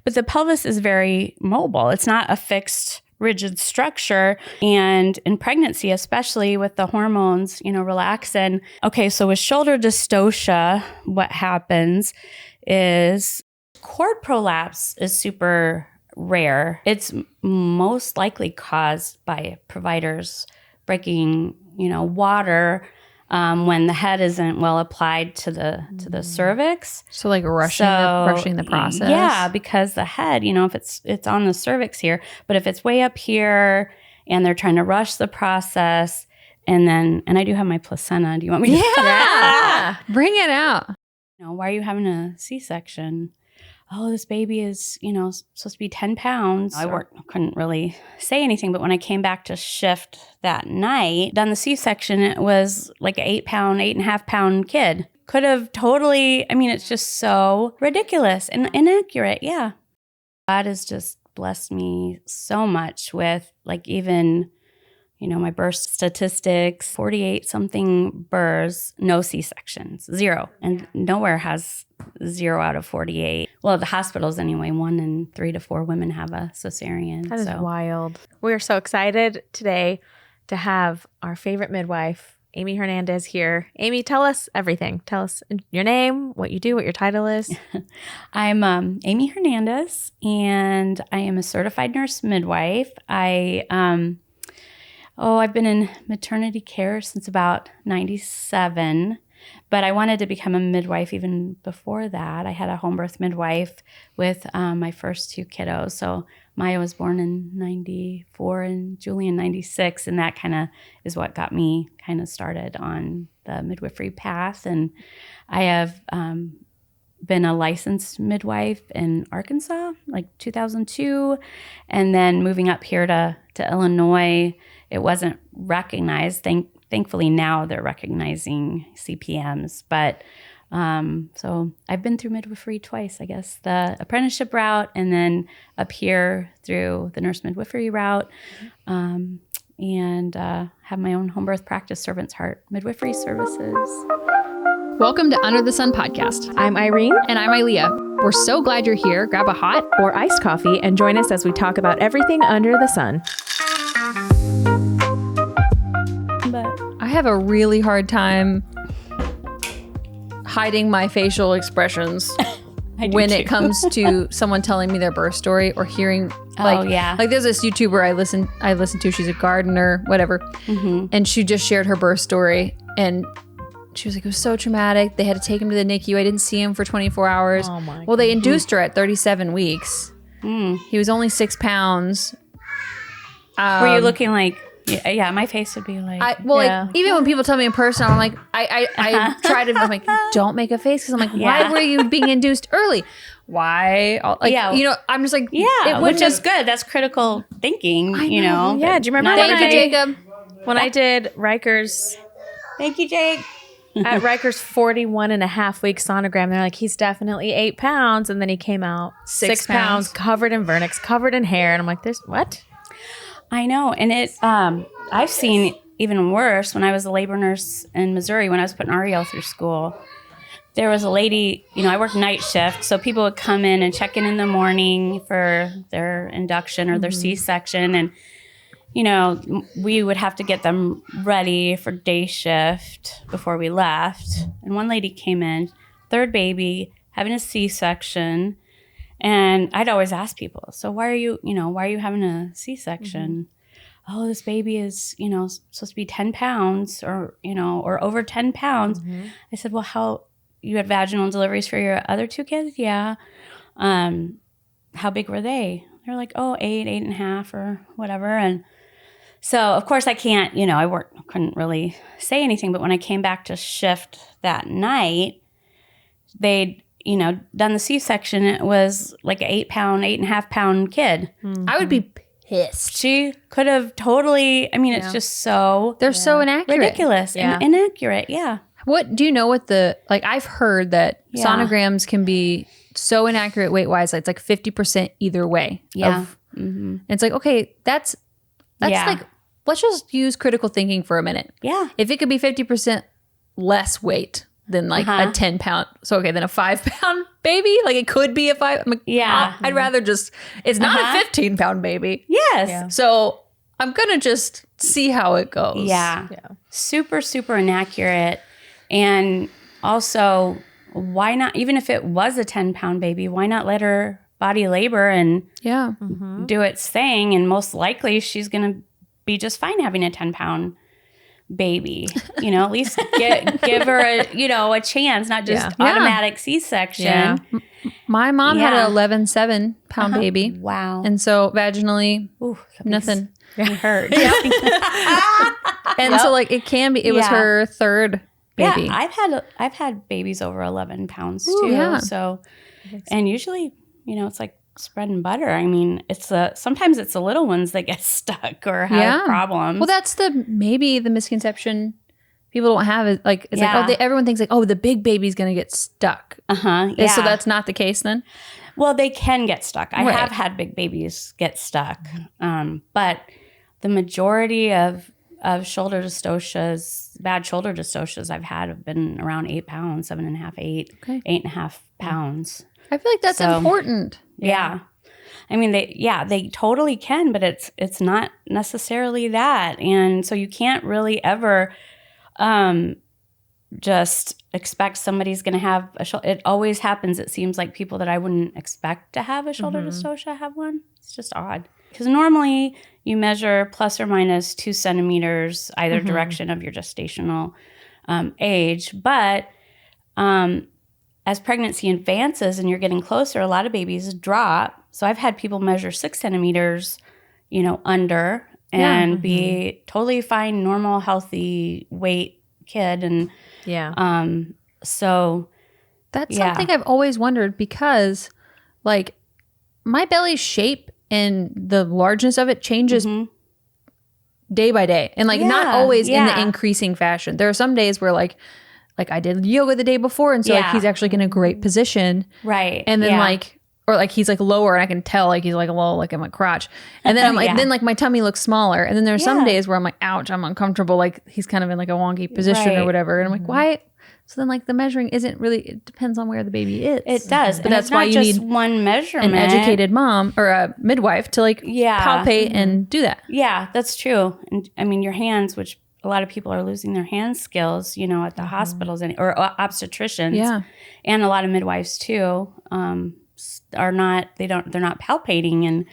But the pelvis is very mobile. It's not a fixed, rigid structure. And in pregnancy, especially with the hormones, relaxin. Okay, so with shoulder dystocia, what happens is cord prolapse is super rare. It's most likely caused by providers breaking, water when the head isn't well applied to the cervix. So like rushing the process. Yeah, because the head, if it's on the cervix here, but if it's way up here and they're trying to rush the process, and I do have my placenta. Do you want me to? Yeah, bring it out. Why are you having a C-section? Oh, this baby is, supposed to be 10 pounds. I couldn't really say anything, but when I came back to shift that night, done the C-section, it was like an 8.5 pound kid. Could have totally, it's just so ridiculous and inaccurate. Yeah. God has just blessed me so much with even, my birth statistics, 48 something births, no C-sections, 0. And nowhere has 0 out of 48. Well, the hospitals anyway, 1 in 3 to 4 women have a cesarean. That is wild. We are so excited today to have our favorite midwife, Amie Hernandez, here. Amie, tell us everything. Tell us your name, what you do, what your title is. I'm Amie Hernandez, and I am a certified nurse midwife. I've been in maternity care since about 97, but I wanted to become a midwife even before that. I had a home birth midwife with my first 2 kiddos. So Maya was born in 94 and Julie in 96, and that kind of is what got me kind of started on the midwifery path. And I have been a licensed midwife in Arkansas, like 2002, and then moving up here to Illinois. It wasn't recognized. Thankfully, now they're recognizing CPMs. But so I've been through midwifery twice, I guess. The apprenticeship route, and then up here through the nurse midwifery route. And have my own home birth practice, Servant's Heart Midwifery Services. Welcome to Under the Sun podcast. I'm Irene. And I'm Ilea. We're so glad you're here. Grab a hot or iced coffee and join us as we talk about everything under the sun. I have a really hard time hiding my facial expressions when it comes to someone telling me their birth story or hearing like there's this YouTuber I listen to, she's a gardener, whatever. Mm-hmm. And she just shared her birth story, and she was like, it was so traumatic. They had to take him to the NICU. I didn't see him for 24 hours. Oh my God. They induced her at 37 weeks. He was only 6 pounds. Were you looking like, yeah, my face would be like, like even when people tell me in person, I'm like, I try to, I'm like, don't make a face. Cause I'm like, why were you being induced early? Why? I'm just like, which is good. That's critical thinking, Yeah. Do you remember Jacob? When I did Riker's, thank you, Jake. At Riker's 41.5 week sonogram, they're like, he's definitely 8 pounds. And then he came out 6 pounds, covered in vernix, covered in hair. And I'm like, this, what? I know. And I've seen even worse when I was a labor nurse in Missouri when I was putting Ariel through school. There was a lady, I worked night shift, so people would come in and check in the morning for their induction or their C-section. And, we would have to get them ready for day shift before we left. And one lady came in, 3rd baby, having a C-section. And I'd always ask people, so why are you having a C-section? Mm-hmm. Oh, this baby is, supposed to be 10 pounds or over 10 pounds. Mm-hmm. I said, well, how, you had vaginal deliveries for your other 2 kids? Yeah. How big were they? They're like, 8.5 or whatever. And so of course I can't, couldn't really say anything, but when I came back to shift that night, they'd, done the C-section, it was like an 8.5 pound kid. Mm-hmm. I would be pissed. She could have totally, it's just so... They're so inaccurate. Ridiculous and inaccurate, yeah. What, do you know what I've heard that sonograms can be so inaccurate weight-wise, it's like 50% either way. Yeah. It's like, okay, that's like, let's just use critical thinking for a minute. Yeah. If it could be 50% less weight, than like a 10 pound. So, okay, then a 5 pound baby. Like it could be a 5. I'm like, I'd rather just, it's not a 15 pound baby. Yes. Yeah. So I'm going to just see how it goes. Yeah. Super, super inaccurate. And also, why not, even if it was a 10 pound baby, why not let her body labor and do its thing? And most likely she's going to be just fine having a 10 pound baby. At least give her a chance, not just automatic C-section. Yeah. My mom had an 11.7 pound baby. Wow. And so vaginally, nothing. It hurt. And so like it can be, it was her third baby. Yeah, I've had babies over 11 pounds too. Yeah. So, and usually, it's like bread and butter. I mean, sometimes it's the little ones that get stuck or have problems. Well, that's maybe the misconception people don't have is like, it's like, everyone thinks like, oh, the big baby's going to get stuck. Yeah. So that's not the case then? Well, they can get stuck. I have had big babies get stuck. But the majority of shoulder dystocias, bad shoulder dystocias I've had have been around 8 pounds, 7.5, 8, 8.5 pounds. I feel like that's important. Yeah. I mean, they totally can, but it's not necessarily that. And so you can't really ever just expect somebody's going to have a shoulder. It always happens. It seems like people that I wouldn't expect to have a shoulder dystocia have one. It's just odd. Because normally you measure plus or minus 2 centimeters either direction of your gestational age. But as pregnancy advances and you're getting closer, a lot of babies drop. So I've had people measure 6 centimeters, under and be totally fine, normal, healthy weight kid. And so that's something I've always wondered because like my belly shape and the largeness of it changes day by day. And like not always in the increasing fashion. There are some days where like I did yoga the day before and so like he's actually in a great position. Right. And then like, or like he's like lower and I can tell like he's like a little like in my crotch. And then I'm like, then like my tummy looks smaller. And then there's some days where I'm like, ouch, I'm uncomfortable. Like he's kind of in like a wonky position or whatever. And I'm like, why? So then like the measuring isn't really, it depends on where the baby is. It does. But and that's it's why not you just need one measurement. an educated mom or a midwife to like palpate and do that. Yeah, that's true. And I mean, your hands, which a lot of people are losing their hand skills, at the hospitals or obstetricians. Yeah. And a lot of midwives too, they're not palpating.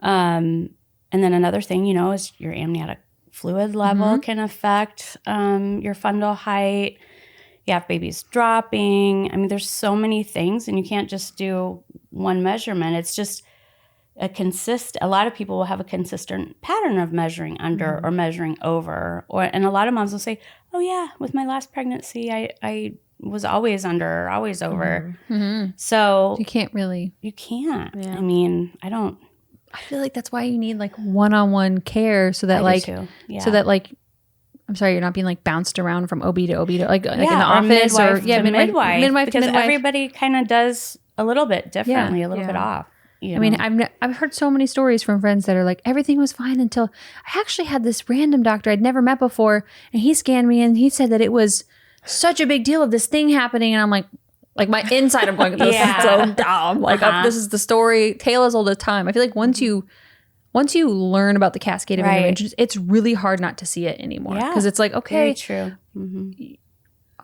And then another thing, is your amniotic fluid level can affect your fundal height. You have babies dropping. I mean, there's so many things and you can't just do one measurement. It's just a lot of people will have a consistent pattern of measuring under or measuring over. And a lot of moms will say, oh yeah, with my last pregnancy, I was always under or always over. So you can't. Yeah. I mean, I feel like that's why you need like one-on-one care so that so that like, I'm sorry, you're not being like bounced around from OB to OB to like in the office midwife because everybody kind of does a little bit differently, a little bit off. I mean, I've heard so many stories from friends that are like, everything was fine until I actually had this random doctor I'd never met before, and he scanned me and he said that it was such a big deal of this thing happening, and I'm like my inside, I'm going, this is so dumb. Like this is the story, tale as old as time. I feel like once you learn about the cascade of interventions, it's really hard not to see it anymore because it's like, okay, very true.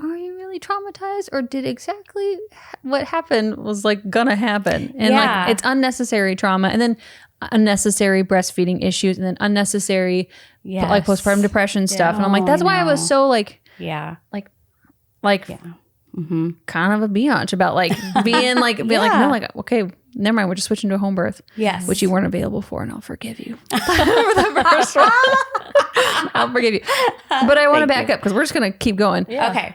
Are you really traumatized, or did exactly what happened was like gonna happen? And like it's unnecessary trauma, and then unnecessary breastfeeding issues, and then unnecessary like postpartum depression stuff. And I'm like, that's why I was so like kind of a biatch about like being like no, like okay, never mind, we're just switching to a home birth, which you weren't available for, and I'll forgive you for the first one. I'll forgive you, but I want to back up because we're just gonna keep going. Okay.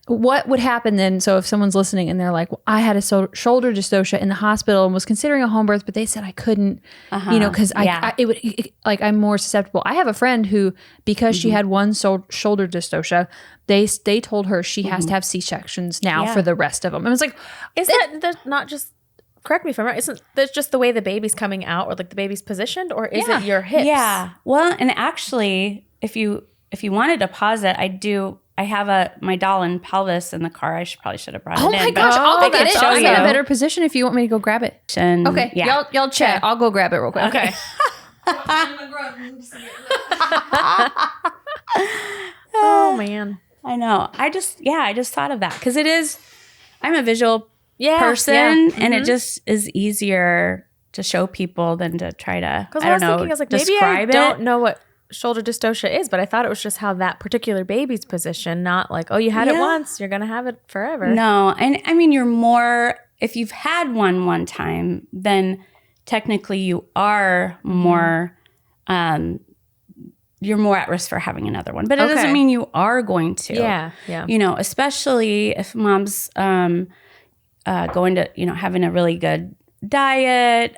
What would happen then? So if someone's listening and they're like, well, I had a shoulder dystocia in the hospital and was considering a home birth, but they said I couldn't, because I'm more susceptible. I have a friend who, because she had one shoulder dystocia, they told her she has to have C-sections now for the rest of them. And it's like, there's not just, correct me if I'm right, isn't there's just the way the baby's coming out or like the baby's positioned, or is it your hips? Yeah. Well, and actually, if you if you wanted to pause it, I have my doll and pelvis in the car. Probably should have brought it in. Oh my gosh, I'll get it. show I'm you. in a better position if you want me to go grab it. And, Okay, yeah. y'all chat. I'll go grab it real quick. Okay. Oh man. I know. I just thought of that because I'm a visual person and it just is easier to show people than to try to, I don't know, maybe I don't know what shoulder dystocia is, but I thought it was just how that particular baby's position, not like, oh, you had it once, you're going to have it forever. No. And I mean, if you've had one time, then technically you are more, you're more at risk for having another one, but it doesn't mean you are going to. Yeah. You know, especially if mom's going to, having a really good diet,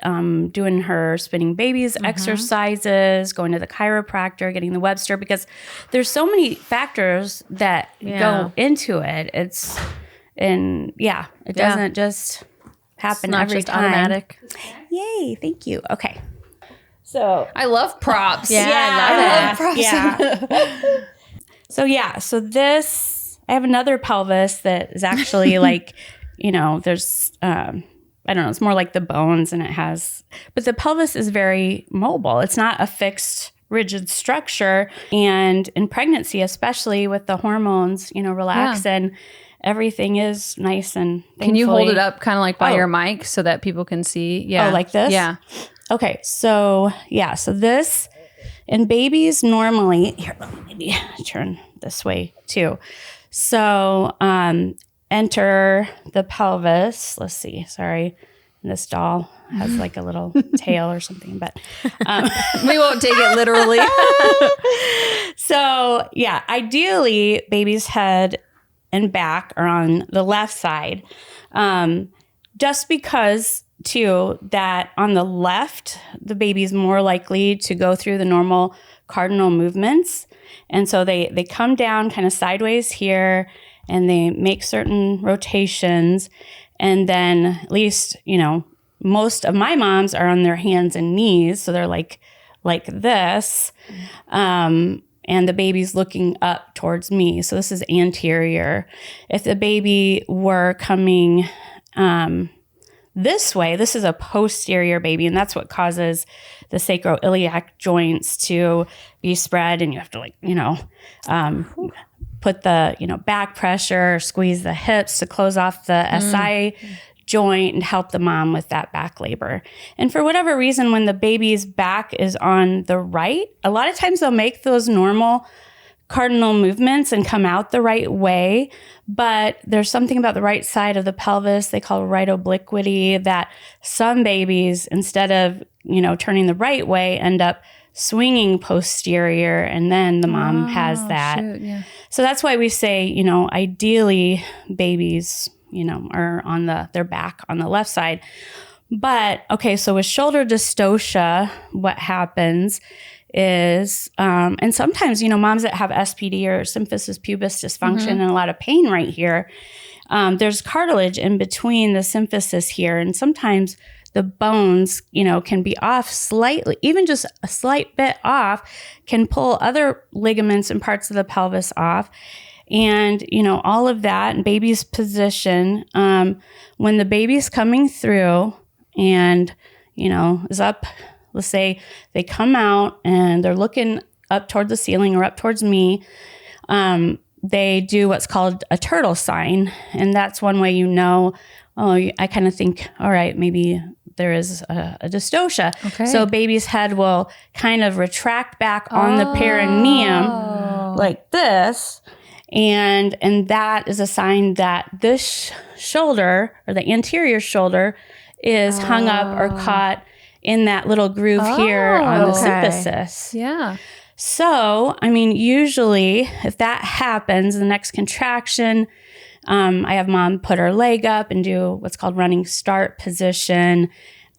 doing her spinning babies exercises, going to the chiropractor, getting the Webster, because there's so many factors that go into it. It doesn't just happen every time. Automatic. Yay, thank you. Okay. So I love props. I love props. Yeah. So this, I have another pelvis that is actually like, there's, I don't know, it's more like the bones and but the pelvis is very mobile. It's not a fixed, rigid structure. And in pregnancy, especially with the hormones, relax and everything is nice and thankfully. Can you hold it up kind of like by your mic so that people can see? Yeah. Oh, like this? Yeah. Okay, so this in babies normally, here, let me maybe turn this way too. So enter the pelvis. Let's see, sorry, this doll has like a little tail or something, but we won't take it literally. So ideally baby's head and back are on the left side. Just because too, that on the left, the baby's more likely to go through the normal cardinal movements. And so they come down kind of sideways here and they make certain rotations. And then at least, most of my moms are on their hands and knees. So they're like this. And the baby's looking up towards me. So this is anterior. If the baby were coming, this way, this is a posterior baby, and that's what causes the sacroiliac joints to be spread, and you have to put the back pressure, squeeze the hips to close off the SI joint and help the mom with that back labor. And for whatever reason, when the baby's back is on the right, a lot of times they'll make those normal cardinal movements and come out the right way, but there's something about the right side of the pelvis they call right obliquity that some babies, instead of turning the right way, end up swinging posterior, and then the mom has that. So that's why we say ideally babies are on their back on the left side. But okay, so with shoulder dystocia, what happens is, and sometimes, moms that have SPD or symphysis pubis dysfunction and a lot of pain right here, there's cartilage in between the symphysis here. And sometimes the bones, can be off slightly, even just a slight bit off, can pull other ligaments and parts of the pelvis off. And, all of that and baby's position, when the baby's coming through and, is up, let's say they come out and they're looking up toward the ceiling or up towards me. They do what's called a turtle sign. And that's one way I kind of think, all right, maybe there is a dystocia. Okay. So baby's head will kind of retract back on the perineum like this. And that is a sign that this shoulder or the anterior shoulder is hung up or caught in that little groove here on the symphysis. Yeah. So, usually if that happens, the next contraction, I have mom put her leg up and do what's called running start position.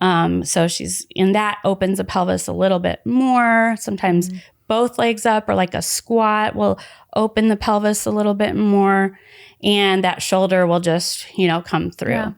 So she's in that, opens the pelvis a little bit more. Sometimes both legs up, or like a squat will open the pelvis a little bit more. And that shoulder will just, come through. Yeah.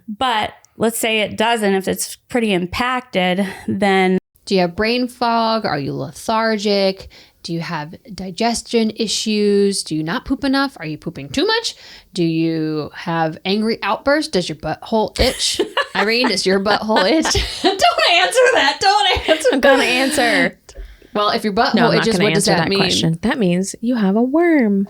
But let's say it doesn't, if it's pretty impacted, then. Do you have brain fog? Are you lethargic? Do you have digestion issues? Do you not poop enough? Are you pooping too much? Do you have angry outbursts? Does your butthole itch? Irene, does your butthole itch? Don't answer that. Don't answer. I'm going to answer. Well, if your butthole itches, what does that mean? Question. That means you have a worm.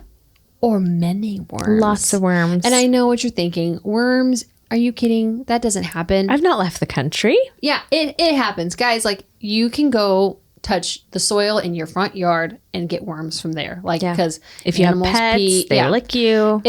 Or many worms. Lots of worms. And I know what you're thinking. Worms, are you kidding? That doesn't happen. I've not left the country. Yeah, it happens. Guys, like, you can go touch the soil in your front yard and get worms from there. Like, because if you have pets, they lick you.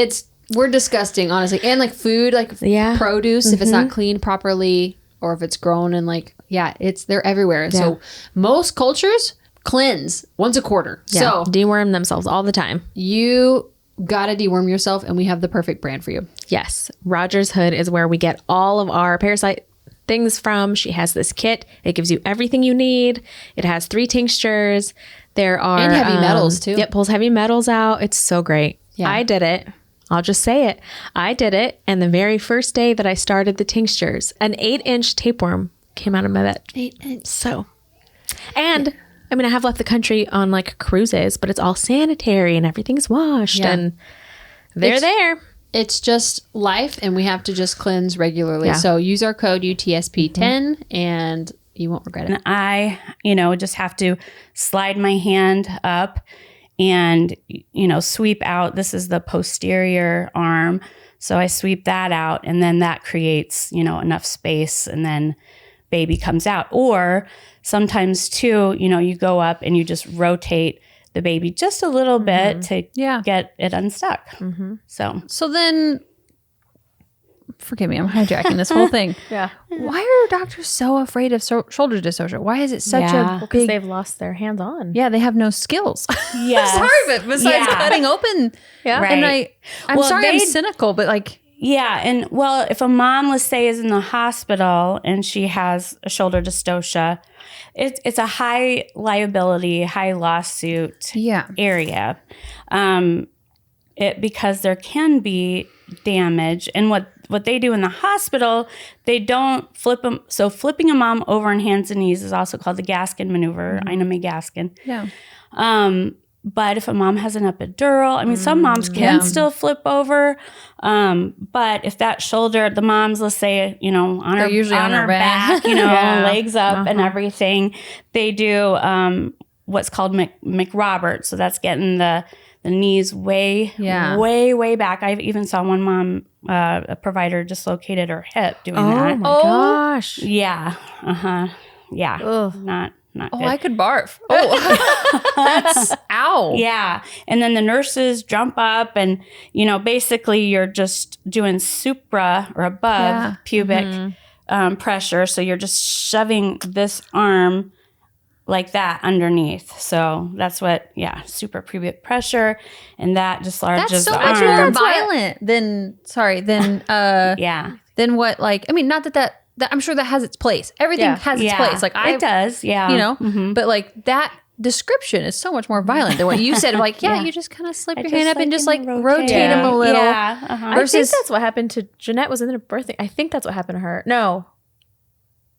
We're disgusting, honestly. And like food, like produce, if it's not cleaned properly or if it's grown and like, they're everywhere. Yeah. So most cultures cleanse once a quarter. Yeah. So deworm themselves all the time. You gotta deworm yourself, and we have the perfect brand for you. Yes. Rogers Hood is where we get all of our parasite things from. She has this kit. It gives you everything you need. It has 3 tinctures. There are... And heavy metals, too. It pulls heavy metals out. It's so great. Yeah. I did it. I'll just say it. I did it. And the very first day that I started the tinctures, an 8-inch tapeworm came out of my butt. 8 inch. So... And... I mean, I have left the country on like cruises, but it's all sanitary and everything's washed and they're there. It's just life, and we have to just cleanse regularly. Yeah. So use our code UTSP10 and you won't regret it. And I, just have to slide my hand up and, sweep out. This is the posterior arm. So I sweep that out, and then that creates, enough space, and then baby comes out. Or sometimes too, you go up and you just rotate the baby just a little bit to get it unstuck. Mm-hmm. So then, forgive me, I'm hijacking this whole thing. Yeah. Why are doctors so afraid of shoulder dystocia? Why is it such a because they've lost their hands on. Yeah, they have no skills. Yes. Sorry, but besides cutting open. Yeah. Right. And I'm sorry I'm cynical, but like... Yeah. And if a mom, let's say, is in the hospital and she has a shoulder dystocia, it's a high liability, high lawsuit area. Because there can be damage. And what they do in the hospital, they don't flip them. So flipping a mom over on hands and knees is also called the Gaskin maneuver, Ina Gaskin. Yeah. But if a mom has an epidural, some moms can still flip over. But if that shoulder, the mom's, let's say, on her back, legs up and everything, they do what's called McRoberts. So that's getting the knees way back. I even saw one mom, a provider, dislocated her hip doing that. Oh my gosh. Yeah. Yeah. Ugh. Not good. I could barf. Oh, that's ow. Yeah. And then the nurses jump up and, basically you're just doing supra or above pubic pressure. So you're just shoving this arm like that underneath. So that's what, super pubic pressure. And that just larges that's so the much arm. more violent than what, not that I'm sure that has its place. Everything has its place. Like it does, but like that description is so much more violent than what you said. Like, you just kind of slip your hand up and just like rotate them a little. Yeah. I think that's what happened to Jeanette. Was in a birthing. I think that's what happened to her. No.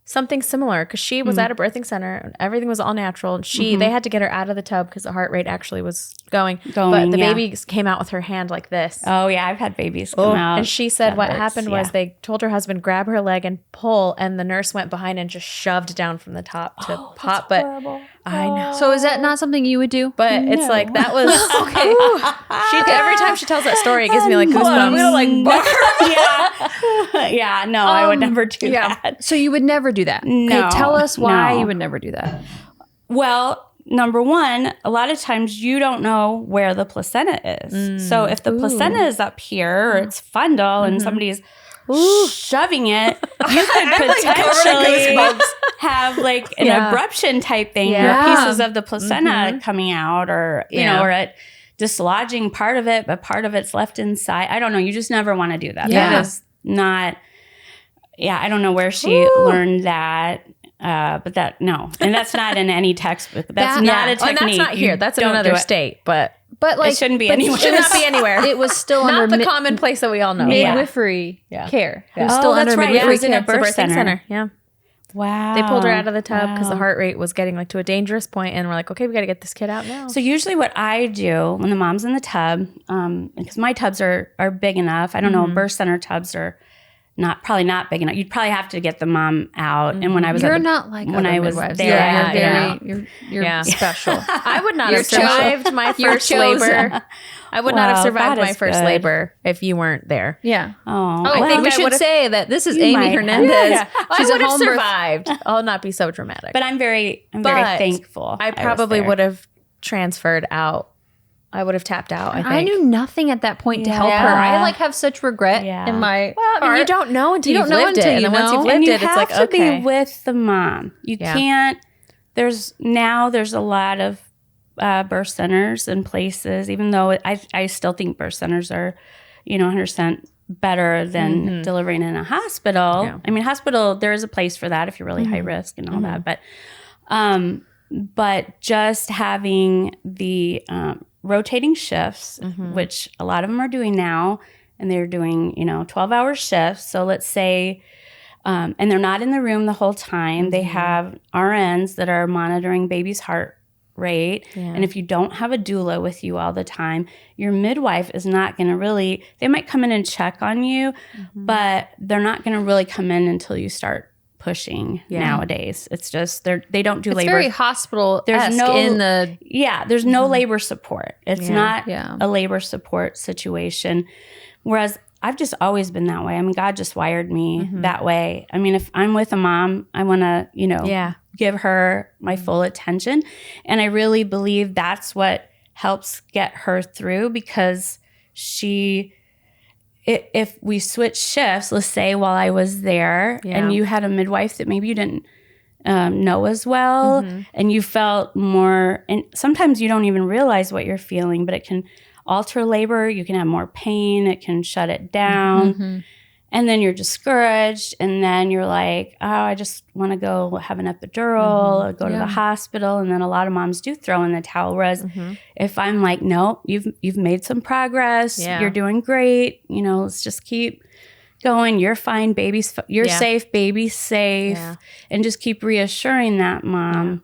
Something similar, because she was at a birthing center and everything was all natural, and they had to get her out of the tub because the heart rate actually was going. But the baby came out with her hand like this. Oh yeah, I've had babies come out. And she said what happened was they told her husband grab her leg and pull, and the nurse went behind and just shoved down from the top to pop. But horrible. I know. So is that not something you would do? But it's like that was okay. Every time she tells that story, it gives me like goosebumps. I'm gonna like barf. No, I would never do that. So you would never do that. No. Okay, tell us why you would never do that. Well, number one, a lot of times you don't know where the placenta is. So if the placenta is up here or it's fundal and somebody's shoving it, you could potentially have like an abruption type thing where pieces of the placenta coming out or, or it dislodging part of it, but part of it's left inside. I don't know. You just never want to do that. Yeah. That is not, I don't know where she learned that. But no. And that's not in any textbook. That's not a technique. And that's not here. That's in another state, but like, it shouldn't be anywhere. It should not be anywhere. It was still not under the common place that we all know. Midwifery care. It was Oh, still that's under right. midwifery It was in a birth center. Yeah. Wow. They pulled her out of the tub because the heart rate was getting like to a dangerous point, and we're like, okay, we got to get this kid out now. So usually what I do when the mom's in the tub, because my tubs are big enough. I don't know, birth center tubs are probably not big enough. You'd probably have to get the mom out. And when I was not like when I was midwives. there, You're special. I would not have survived my first labor. I would not have survived my first labor if you weren't there. Yeah. I think we should say that this is Amie Hernandez. She's I would have survived. I'll not be so dramatic. But I'm very thankful. I probably would have transferred out. I would have tapped out. I think. I knew nothing at that point to help her. I have such regret in my heart. I mean, you don't know until you've lived it. And then once you've lived it, it's like, okay. You have to be with the mom. You can't. There's a lot of birth centers and places, even though I still think birth centers are, 100% better than delivering in a hospital. Yeah. I mean, hospital, there is a place for that if you're really high risk and all that. But just having the rotating shifts, which a lot of them are doing now, and they're doing, 12-hour shifts. So let's say, and they're not in the room the whole time. They have RNs that are monitoring baby's heart rate. Yeah. And if you don't have a doula with you all the time, your midwife is not going to really, they might come in and check on you, but they're not going to really come in until you start pushing nowadays. It's just, they don't do labor. It's very hospital-esque there's no labor support. It's not a labor support situation. Whereas I've just always been that way. I mean, God just wired me that way. I mean, if I'm with a mom, I want to, give her my full attention. And I really believe that's what helps get her through, because if we switch shifts, let's say while I was there and you had a midwife that maybe you didn't know as well, and you felt more, and sometimes you don't even realize what you're feeling, but it can alter labor. You can have more pain. It can shut it down. And then you're discouraged. And then you're like, oh, I just want to go have an epidural or go to the hospital. And then a lot of moms do throw in the towel. Whereas if I'm like, no, you've made some progress. You're doing great. Let's just keep going. You're fine. You're safe. Baby's safe. Yeah. And just keep reassuring that mom.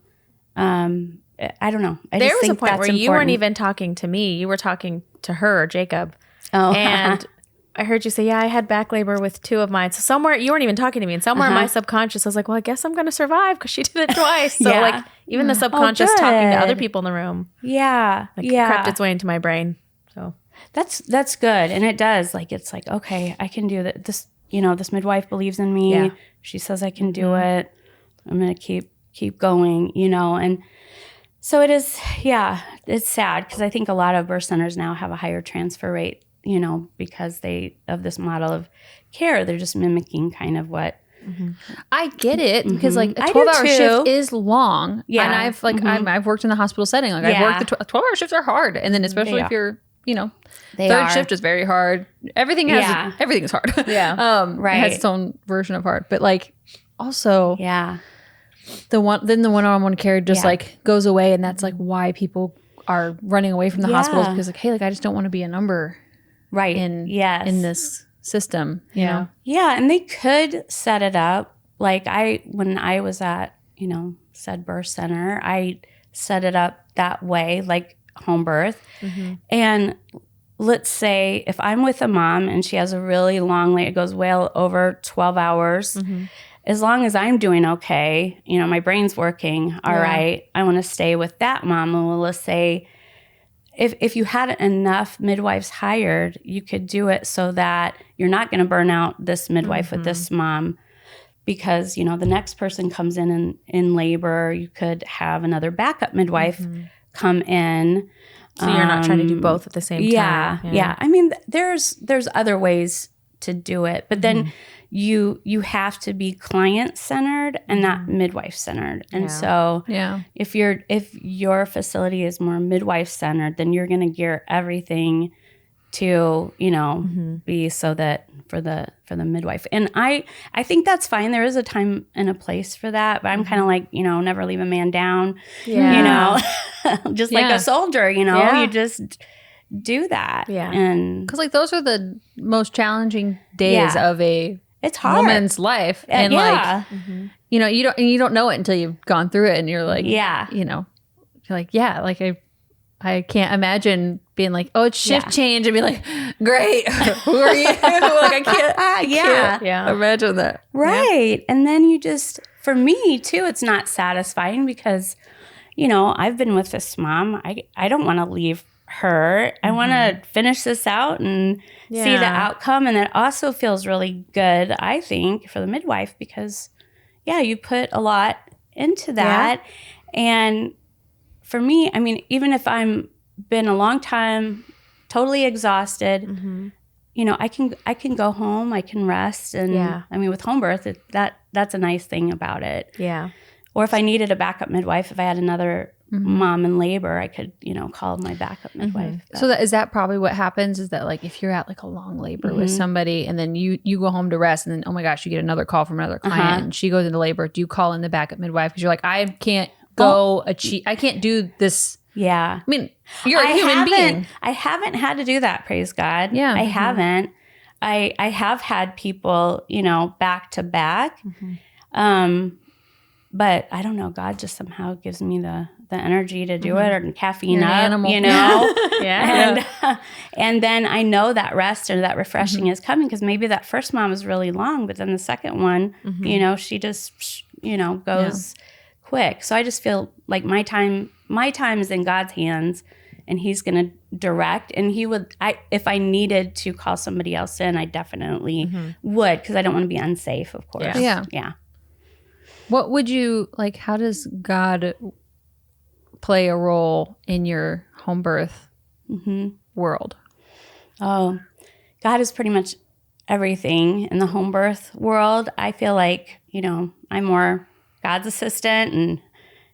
I don't know. There was a point where you weren't even talking to me. You were talking to her, Jacob. Oh, and I heard you say, I had back labor with 2 of mine. So somewhere, you weren't even talking to me. And somewhere in my subconscious, I was like, well, I guess I'm going to survive because she did it twice. So like even the subconscious talking to other people in the room. Crept its way into my brain. So that's good. And it does. Like, it's like, okay, I can do that. This, this midwife believes in me. Yeah. She says I can do it. I'm going to keep going, and so it is, it's sad because I think a lot of birth centers now have a higher transfer rate, because of this model of care. They're just mimicking kind of what. I get it because like a 12-hour shift is long. Yeah. And I've worked in the hospital setting. Like I've worked, the 12-hour shifts are hard. And then especially if you're, third shift is very hard. Everything is hard. Yeah. Right. It has its own version of hard. But like also. Yeah. The one-on-one care just like goes away, and that's like why people are running away from the hospitals, because like, hey, like I just don't want to be a number, right? In this system, you know. Yeah, and they could set it up like when I was at said birth center, I set it up that way, like home birth, and let's say if I'm with a mom and she has a really long it goes well over 12 hours. As long as I'm doing okay, my brain's working all right, I want to stay with that mom. Well, let's say if you had enough midwives hired, you could do it so that you're not going to burn out this midwife with this mom, because, the next person comes in labor. You could have another backup midwife come in. So you're not trying to do both at the same time. Yeah. I mean, there's other ways to do it, but then you have to be client centered and not midwife centered. And so if your facility is more midwife centered, then you're going to gear everything to be so that for the midwife. And I think that's fine. There is a time and a place for that, but I'm kind of like, never leave a man down. Just like a soldier, you just do that. And because like those are the most challenging days of a it's hard. Woman's life. And you know, you don't know it until you've gone through it, and you're like, yeah, you know, you're like, yeah, like I can't imagine being like, oh, it's shift change, and be like, great, who are you? Like I can't imagine that. Right. Yeah. And then you just, for me too, it's not satisfying because, you know, I've been with this mom. I don't want to leave her. I want to finish this out and see the outcome. And it also feels really good, I think, for the midwife because, you put a lot into that. Yeah. And for me, I mean, even if I'm been a long time, totally exhausted, you know, I can go home, I can rest. And I mean, with home birth, that's a nice thing about it. Yeah. Or if I needed a backup midwife, if I had another mom in labor, I could, you know, call my backup midwife. So is that probably what happens is that like if you're at like a long labor with somebody and then you go home to rest and then, oh my gosh, you get another call from another client and she goes into labor, do you call in the backup midwife? Because you're like, I can't I can't do this. Yeah. I mean, you're a human being. I haven't had to do that, praise God. Yeah. I haven't. I have had people, you know, back to back. But I don't know, God just somehow gives me the energy to do it, or caffeine up, animal. You know? And then I know that rest or that refreshing is coming because maybe that first mom is really long, but then the second one, you know, she just, you know, goes quick. So I just feel like my time is in God's hands and he's going to direct. And he would, if I needed to call somebody else in, I definitely would because I don't want to be unsafe, of course. Yeah. What would you, like, how does God play a role in your home birth world? Oh, God is pretty much everything in the home birth world. I feel like, you know, I'm more God's assistant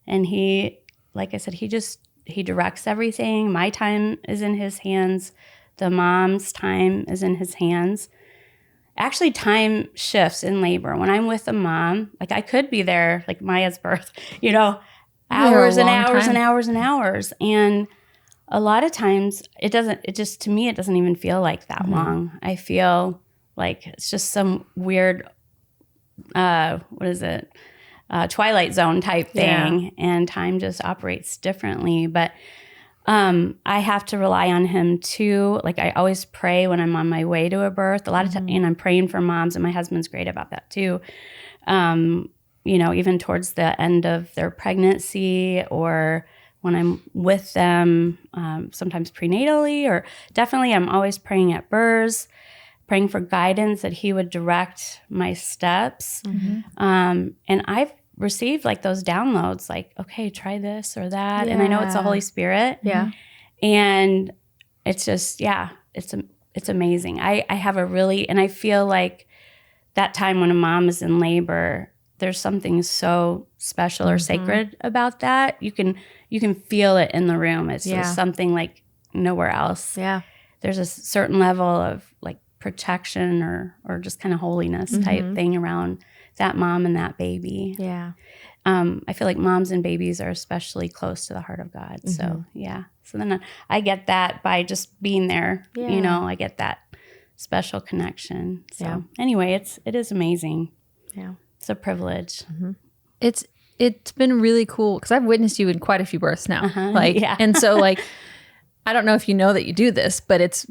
and he, like I said, he directs everything. My time is in his hands. The mom's time is in his hands. Actually, time shifts in labor. When I'm with a mom, like I could be there, like Maya's birth, you know, hours and hours and hours and hours. And a lot of times to me, it doesn't even feel like that long. I feel like it's just some weird, Twilight Zone type thing. And time just operates differently. But I have to rely on him too. Like I always pray when I'm on my way to a birth. A lot of times, and I'm praying for moms, and my husband's great about that too. You know, even towards the end of their pregnancy or when I'm with them, sometimes prenatally, or definitely I'm always praying at births, praying for guidance that he would direct my steps. And I've received like those downloads, like, okay, try this or that. And I know it's the Holy Spirit. Yeah. And it's just, it's amazing. I have and I feel like that time when a mom is in labor, there's something so special or sacred about that. You can feel it in the room. It's just something like nowhere else. Yeah. There's a certain level of like protection or just kind of holiness type thing around that mom and that baby. Yeah. I feel like moms and babies are especially close to the heart of God. So, So then I get that by just being there. Yeah. You know, I get that special connection. So anyway, it is amazing. Yeah. It's a privilege. It's been really cool because I've witnessed you in quite a few births now. And so like, I don't know if you know that you do this, but it's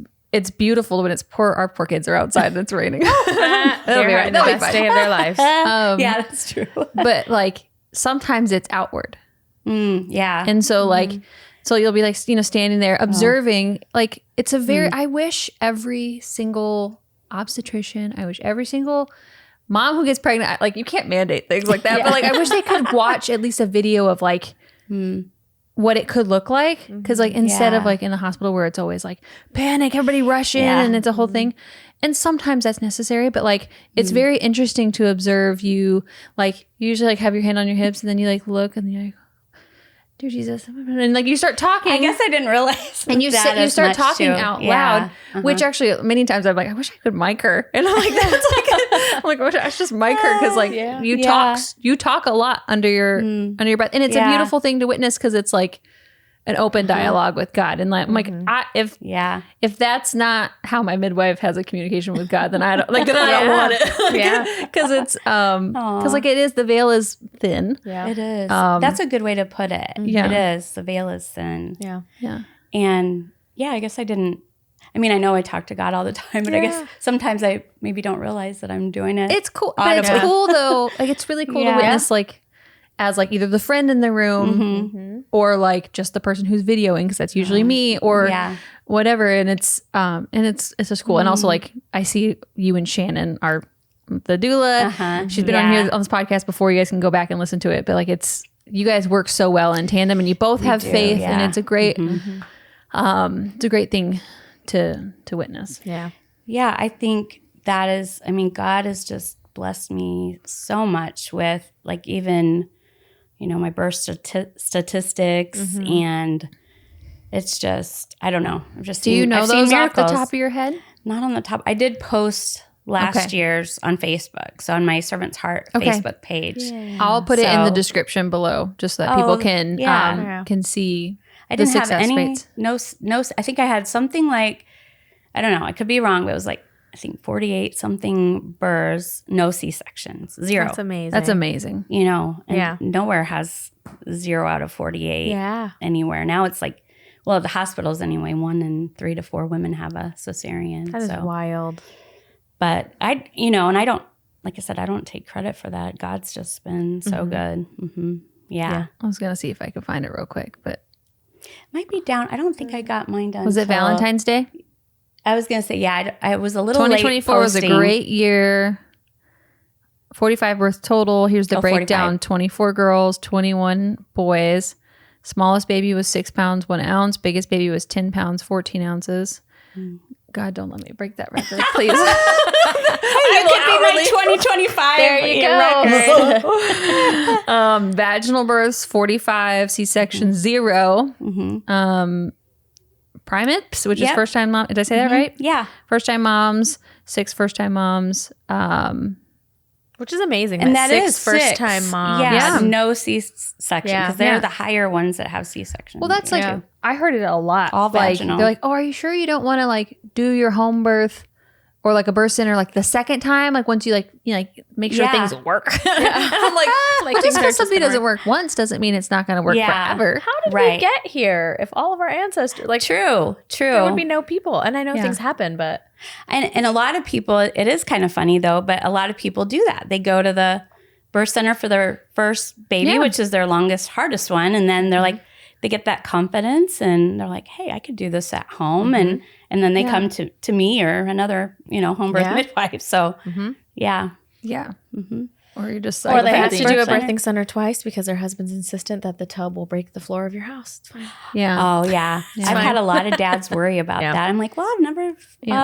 beautiful when our poor kids are outside and it's raining. They'll be right. They'll be fine. Day of their lives. Yeah, that's true. But like sometimes it's outward. Yeah. And so like, so you'll be like, you know, standing there observing. Like it's a very. I wish every single obstetrician. I wish every single mom who gets pregnant. Like you can't mandate things like that, but like I wish they could watch at least a video of like. What it could look like, because like instead of like in the hospital where it's always like panic, everybody rush in and it's a whole thing, and sometimes that's necessary, but like it's very interesting to observe you like you usually like have your hand on your hips and then you like look and then you're like, dear Jesus, and like you start talking. I guess I didn't realize. And you start talking out loud, which actually many times I'm like, I wish I could mic her, and I'm like, that's like, I'm like, I should just mic her because like you talk a lot under your breath, and it's a beautiful thing to witness because it's like an open dialogue with God. And like, I'm like, if that's not how my midwife has a communication with God, then I don't like, then I don't want it. Cause it's, cause like it is, the veil is thin. Yeah, it is. That's a good way to put it. Yeah. It is. The veil is thin. Yeah. Yeah. And I guess I know I talk to God all the time, but I guess sometimes I maybe don't realize that I'm doing it. It's cool. But it's cool though. Like it's really cool to witness like, as like either the friend in the room or like just the person who's videoing, because that's usually me or whatever. And it's just cool. And also like I see you and Shannon are the doula. She's been on here on this podcast before. You guys can go back and listen to it. But like you guys work so well in tandem, and you both have faith, and it's a great it's a great thing to witness. Yeah. Yeah. I think that is, God has just blessed me so much with like even my birth statistics, and it's just, I don't know. Do you know those off the top of your head? Not on the top. I did post last year's on Facebook. So on my Servant's Heart Facebook page. Yeah. I'll put it in the description below just so that people can see I didn't have any, no, I think I had something like, I don't know, I could be wrong, but it was like, I think 48 something births, no C-sections, 0. That's amazing. That's amazing. Nowhere has 0 out of 48 anywhere. Now it's like, well, at the hospitals anyway, 1 in 3 to 4 women have a cesarean. That is wild. But and I don't, like I said, I don't take credit for that. God's just been so good. Yeah. I was going to see if I could find it real quick, but. Might be down. I don't think I got mine done. Was it Valentine's Day? I was going to say, I was a little 2024 late was a great year. 45 births total. Here's the breakdown. 45. 24 girls, 21 boys. Smallest baby was 6 pounds, 1 ounce. Biggest baby was 10 pounds, 14 ounces. God, don't let me break that record, please. Hey, you could be my 2025 there you go. Record. Vaginal births, 45. C-section, 0. Primates, which is first time mom. Did I say that right? Yeah. First time moms, 6 first time moms. Which is amazing. And that is first time moms. Yeah. No C-section because they're the higher ones that have C-section. Well, that's like, I heard it a lot. All vaginal. They're like, oh, are you sure you don't want to like do your home birth or like a birth center like the second time? Like once you like make sure things work. I'm like just because something doesn't work once doesn't mean it's not going to work forever. How did we get here? If all of our ancestors, like true, there would be no people. And I know things happen, but and a lot of people, it is kind of funny though, but a lot of people do that. They go to the birth center for their first baby, which is their longest, hardest one, and then they're like, they get that confidence, and they're like, hey, I could do this at home, and then they come to me or another, home birth midwife. So, yeah. Or you're just or they have to do a birthing center twice because their husband's insistent that the tub will break the floor of your house. It's fine. Yeah. Oh, yeah. I've had a lot of dads worry about that. I'm like, well, I've never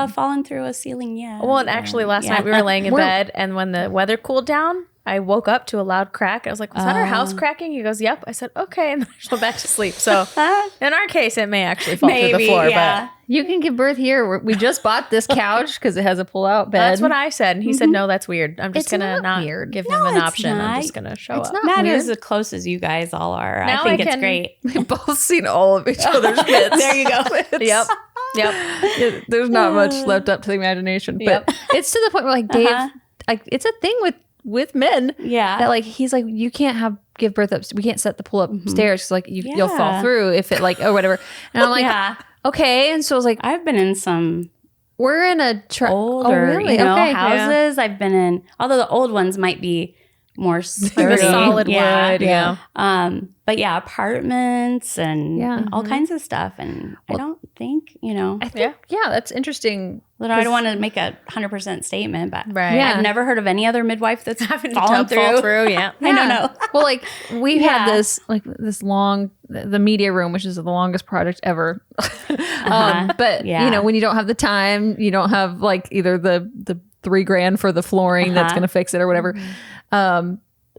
fallen through a ceiling yet. Well, and actually last night we were laying in bed, and when the weather cooled down, I woke up to a loud crack. I was like, was that our house cracking? He goes, yep. I said, okay. And then I went back to sleep. So in our case, it may actually fall through the floor. But you can give birth here. We just bought this couch because it has a pull-out bed. That's what I said. And he said, no, that's weird. I'm just going to not give him an option. I'm just going to show up. Not as close as you guys all are. Now I think it's great. We've both seen all of each other's bits. There you go. Yep. There's not much left up to the imagination. But it's to the point where like Dave, like it's a thing with men. Yeah. That like, he's like, you can't give birth up. We can't set the pull up stairs because like you'll fall through if it like, or whatever. And I'm like, okay. And so I was like, I've been in some we're in a older, houses. I've been in, although the old ones might be more sturdy. Solid wood. Yeah. But yeah, apartments and all kinds of stuff. And I don't think, I think, that's interesting. I don't want to make a 100% statement, but I've never heard of any other midwife that's having fallen through. I don't know. Well, like we've had this long, the media room, which is the longest project ever. But when you don't have the time, you don't have like either the $3,000 for the flooring that's going to fix it or whatever.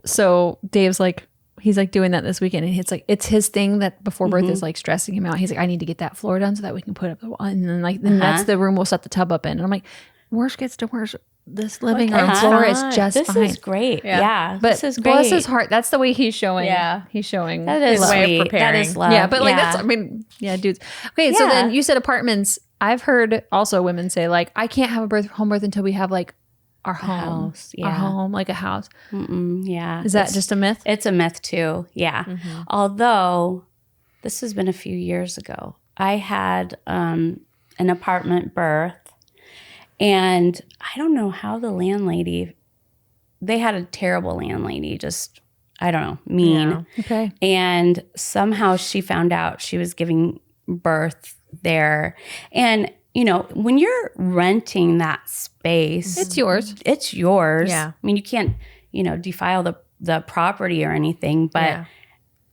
So Dave's like, he's like doing that this weekend, and it's his thing that before birth is like stressing him out. He's like, I need to get that floor done so that we can put up the wall, and then that's the room we'll set the tub up in. And I'm like, worst gets to worst, this living room floor is just this fine. is great. Yeah. But this is great. bless his heart. That's the way he's showing. Yeah. He's showing. That is his way of sweet. preparing. That is love. Yeah, but like that's, I mean, yeah, dudes. Okay, so then you said apartments. I've heard also women say like, I can't have a home birth until we have like our home, our home, like a house. Yeah. Is that just a myth? It's a myth too. Yeah. Although this has been a few years ago. I had an apartment birth, and I don't know how the landlady, they had a terrible landlady, just, I don't know, mean. Yeah. Okay. And somehow she found out she was giving birth there. And, you know, when you're renting that space, It's yours. It's yours. Yeah. I mean, you can't, you know, defile the property or anything, but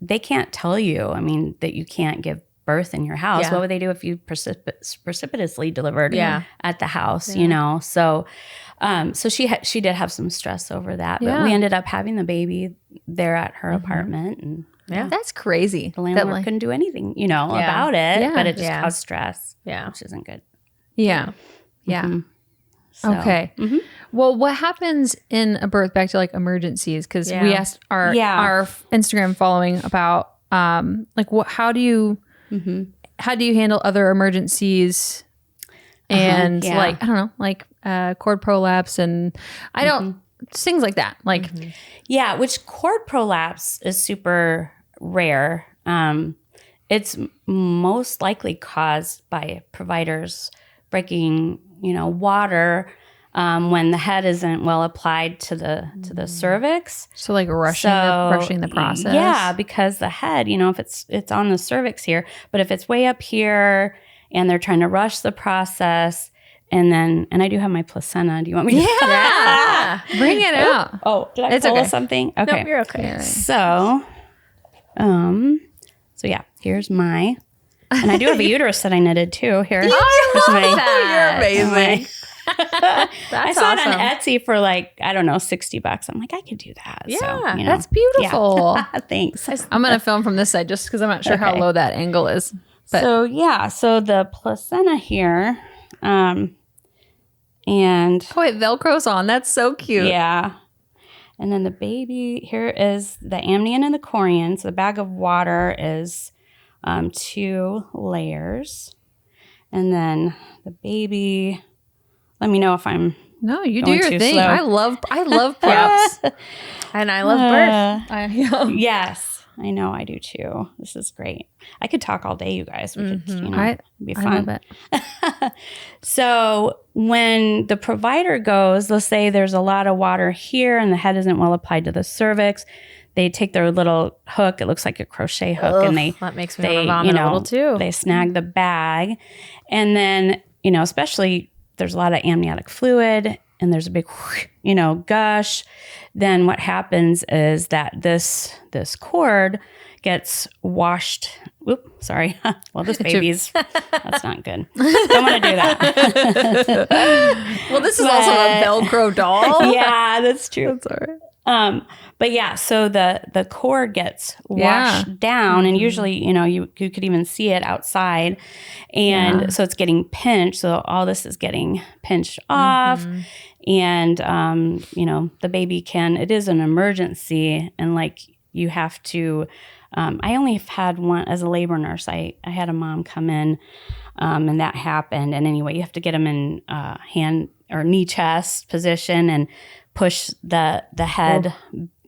they can't tell you, I mean, that you can't give birth in your house. Yeah. What would they do if you precipitously delivered at the house, Yeah. you know? So so she did have some stress over that, but we ended up having the baby there at her apartment, and That's crazy. the landlord couldn't do anything, you know, about it, Yeah. but it just caused stress, Yeah. which isn't good. Yeah. Yeah. So, Okay. Well, what happens in a birth, back to like emergencies? Because we asked our Instagram following about like how do you handle other emergencies and like, I don't know, like cord prolapse and I don't things like that. Like yeah, which cord prolapse is super rare. It's most likely caused by providers breaking, you know, water when the head isn't well applied to the cervix. so like rushing the process. Yeah, because the head, you know, if it's on the cervix here, but if it's way up here and they're trying to rush the process, and I do have my placenta. Do you want me to? Yeah. Bring it out. Oh, did I pull something? Okay. Nope, you're okay. So yeah, here's my, and I do have a uterus that I knitted too. Here, here's my, You're amazing. I saw it on Etsy for like, I don't know, $60. I'm like, I could do that. Yeah, so, you know. That's beautiful. Thanks. I'm going to film from this side just because I'm not sure how low that angle is. But So the placenta here, and oh, it Velcro's on. That's so cute. yeah. And then the baby, here is the amnion and the chorion. So the bag of water is 2 layers. And then the baby, let me know if I'm No, you do going your too thing. slow. I love props. And I love birth. Yes, I know I do too. This is great. I could talk all day, you guys. We could, you know, it'd be fun. I love it. So when the provider goes, let's say there's a lot of water here and the head isn't well applied to the cervix. They take their little hook. It looks like a crochet hook, and that makes me want to vomit a little too. They snag the bag, and then, you know, especially there's a lot of amniotic fluid and there's a big, you know, gush. Then what happens is that this cord gets washed. Oop, sorry. Well, this baby's, that's not good. Don't want to do that. Well, this is also a Velcro doll. Yeah, that's true. That's all right. But yeah, so the cord gets washed down, and usually, you know, you could even see it outside, and so it's getting pinched. So all this is getting pinched off, and you know, the baby it is an emergency, and like you have to. I only have had one as a labor nurse. I had a mom come in, and that happened. And anyway, you have to get them in hand or knee chest position and push the head,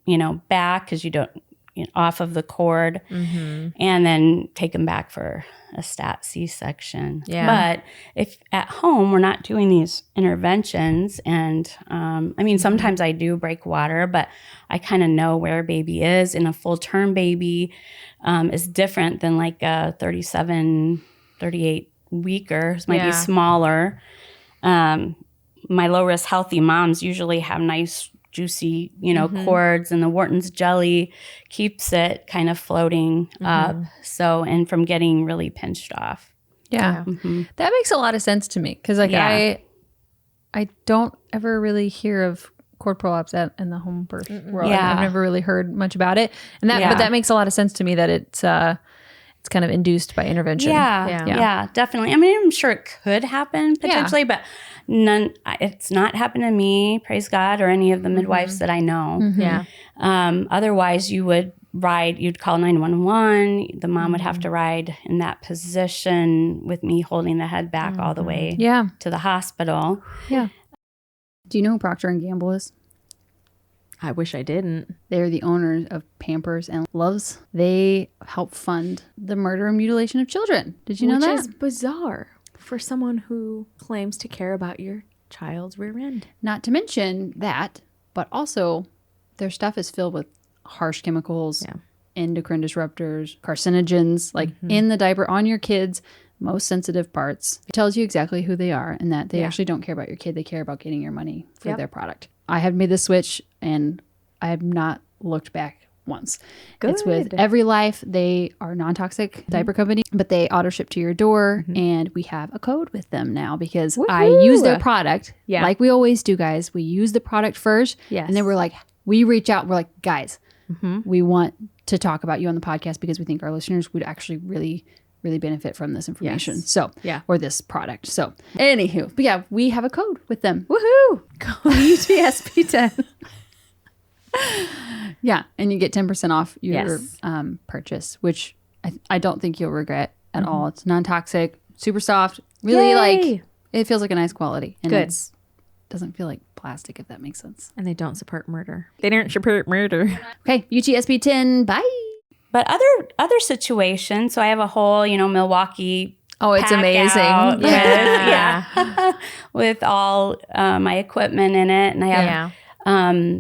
you know, back because you don't, you know, off of the cord, and then take them back for a stat C-section. Yeah. But if at home we're not doing these interventions, and I mean, sometimes I do break water, but I kind of know where a baby is. And a full-term baby is different than like a 37, 38 weekers, might be smaller. My low-risk healthy moms usually have nice, juicy, you know, cords, and the Wharton's jelly keeps it kind of floating up. So, and from getting really pinched off. Yeah. That makes a lot of sense to me because like I don't ever really hear of cord prolapse in the home birth world. I've never really heard much about it. And that but that makes a lot of sense to me that it's it's kind of induced by intervention. Yeah, definitely. I mean, I'm sure it could happen potentially, but it's not happened to me, praise God, or any of the midwives that I know. Yeah. Otherwise, you'd call 911. The mom would have to ride in that position with me holding the head back all the way to the hospital. Yeah. Do you know who Procter & Gamble is? I wish I didn't. They're the owners of Pampers and Loves. They help fund the murder and mutilation of children. Did you know that? Which is bizarre for someone who claims to care about your child's rear end. Not to mention that, but also their stuff is filled with harsh chemicals, endocrine disruptors, carcinogens, like in the diaper on your kids' most sensitive parts. It tells you exactly who they are and that they actually don't care about your kid. They care about getting your money for their product. I have made the switch and I have not looked back once. Good. It's with Every Life. They are a non-toxic diaper company, but they auto ship to your door and we have a code with them now because I use their product like we always do, guys. We use the product first and then we're like, we reach out. We're like, guys, we want to talk about you on the podcast because we think our listeners would actually really benefit from this information. So, or this product. So, anywho, but yeah, we have a code with them. Woohoo! Code UTSP10. Yeah, and you get 10% off your purchase, which I don't think you'll regret at all. It's non-toxic, super soft, really like, it feels like a nice quality. And it doesn't feel like plastic, if that makes sense. And they don't support murder. They don't support murder. Okay, UTSP10, bye. But other situations, so I have a whole, Milwaukee. Oh, it's amazing. With all my equipment in it. And I have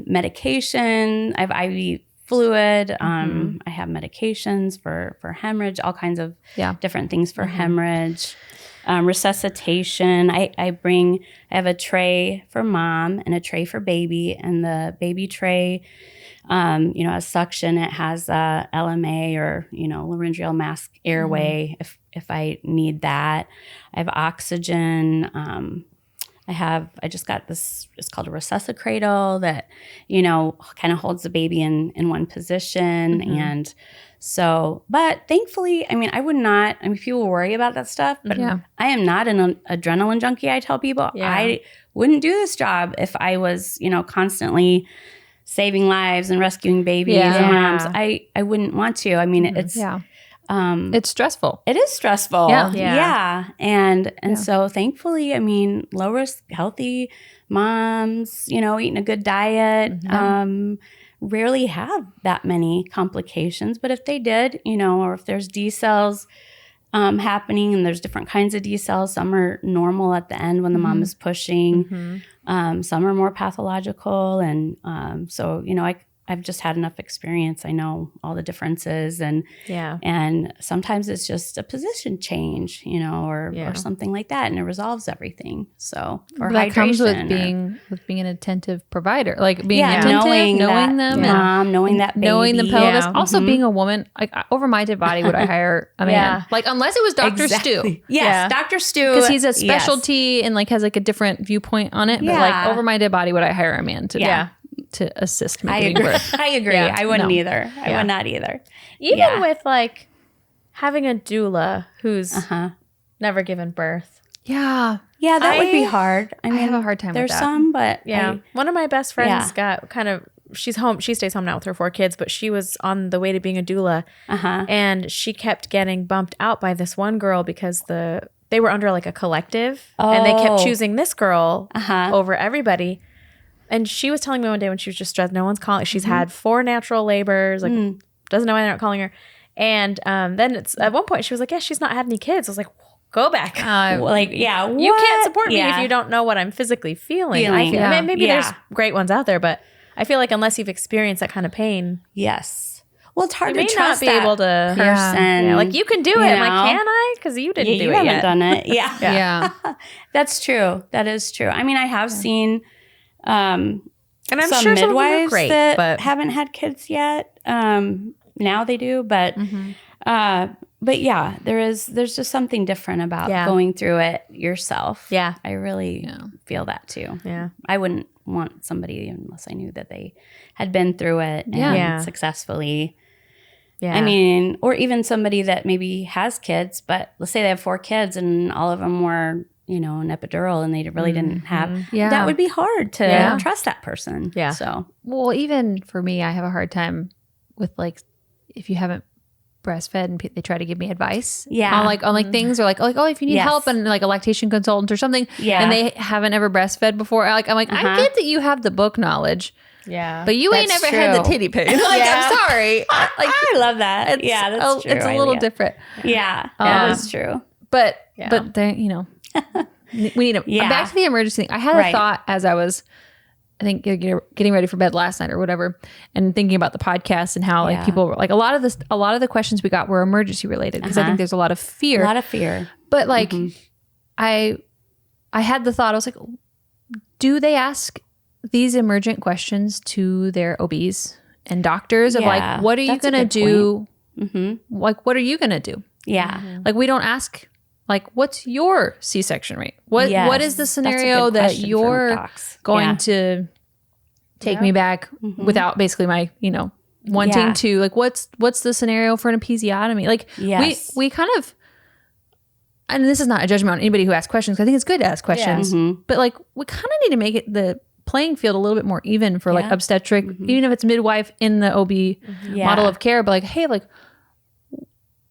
medication. I have IV fluid. I have medications for hemorrhage, all kinds of different things for hemorrhage. Resuscitation. I have a tray for mom and a tray for baby. And the baby tray, a suction, it has a LMA or, laryngeal mask airway if I need that. I have oxygen. I just got this, it's called a resuscicradle that, kind of holds the baby in one position. And so, but thankfully, people worry about that stuff, but I am not an adrenaline junkie. I tell people I wouldn't do this job if I was, constantly saving lives and rescuing babies and moms. I wouldn't want to. I mean, it's stressful. It is stressful. Yeah. And so thankfully, low risk, healthy moms, eating a good diet, rarely have that many complications. But if they did, or if there's D-cells happening, and there's different kinds of D-cells, some are normal at the end when the mom is pushing, some are more pathological. And so, I've just had enough experience. I know all the differences, and sometimes it's just a position change, or something like that, and it resolves everything. So, or that comes with being an attentive provider, like being attentive, knowing them, mom, knowing that baby, knowing the pelvis. Also, being a woman, like over my dead body, would I hire a man? Like unless it was Dr. Stu. Yes, Dr. Stu, because he's a specialty and like has like a different viewpoint on it. But like over my dead body, would I hire a man to assist me giving birth? I agree. I wouldn't either. I would not either. Even with like having a doula who's never given birth. Yeah, that would be hard. I have a hard time with that. There's some, but one of my best friends got kind of, she's home. She stays home now with her 4 kids, but she was on the way to being a doula. And she kept getting bumped out by this one girl because they were under like a collective and they kept choosing this girl over everybody. And she was telling me one day when she was just stressed, no one's calling. She's had 4 natural labors, like doesn't know why they're not calling her. And then it's at one point she was like, she's not had any kids. I was like, go back. You can't support me if you don't know what I'm physically feeling. Maybe there's great ones out there, but I feel like unless you've experienced that kind of pain. Yes. Well, it's hard to not trust be able to person. Like you can do it. I'm like, can I? Because you didn't do it yet. You haven't done it. That's true. That is true. I have seen and I'm some sure midwives great, that haven't had kids yet. Now they do, but there's just something different about going through it yourself. Yeah, I really feel that too. Yeah, I wouldn't want somebody unless I knew that they had been through it and successfully Yeah. I mean, or even somebody that maybe has kids, but let's say they have 4 kids and all of them were, an epidural and they really didn't have, that would be hard to trust that person. Yeah. So, well, even for me, I have a hard time with like, if you haven't breastfed and they try to give me advice on things or like, oh, if you need help and like a lactation consultant or something and they haven't ever breastfed before, I'm like, I get that you have the book knowledge. Yeah. But you ain't never had the titty pain. I'm sorry. I love that. That's true. It's a little different. Yeah, that is true. But they, we need to, back to the emergency thing. I had a thought as I was, I think, getting ready for bed last night or whatever, and thinking about the podcast and how like people were like, a lot of the questions we got were emergency related because I think there's a lot of fear. But like, I had the thought, I was like, do they ask these emergent questions to their OBs and doctors of like, what are you going to do? Like, what are you going to do? Yeah. Like, we don't ask, like, what's your C-section rate? What is the scenario that you're going to take me back without basically my, wanting to, like, what's the scenario for an episiotomy? Like, we kind of, and this is not a judgment on anybody who asks questions. I think it's good to ask questions, but like, we kind of need to make it the playing field a little bit more even for like obstetric, even if it's midwife in the OB model of care, but like, hey, like,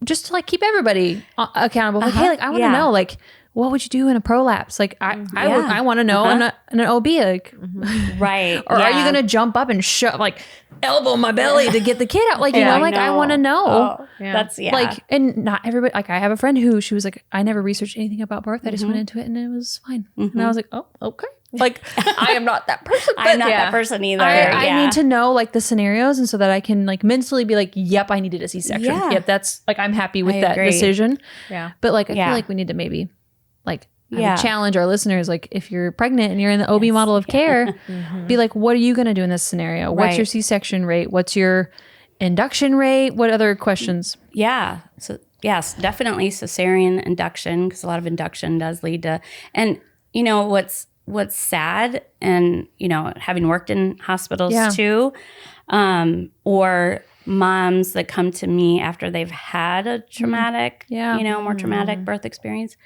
just to like keep everybody accountable. Like, hey, like, I want to know, like, what would you do in a prolapse? Like, I want to know in an OB, like, right. Or are you going to jump up and like elbow my belly to get the kid out? Like, I want to know. Oh, that's like, and not everybody, like, I have a friend who, she was like, I never researched anything about birth. I just went into it and it was fine. And I was like, oh, okay. Like, I am not that person. But I'm not that person either. I need to know like the scenarios, and so that I can like mentally be like, yep, I needed a C-section. Yeah. Yep, that's like, I'm happy with that decision. Yeah. But like, I feel like we need to maybe like challenge our listeners. Like, if you're pregnant and you're in the OB model of care, be like, what are you going to do in this scenario? What's your C-section rate? What's your induction rate? What other questions? Yeah. So yes, definitely cesarean induction, because a lot of induction does lead to, and what's sad, and having worked in hospitals too, or moms that come to me after they've had a traumatic, more traumatic birth experience,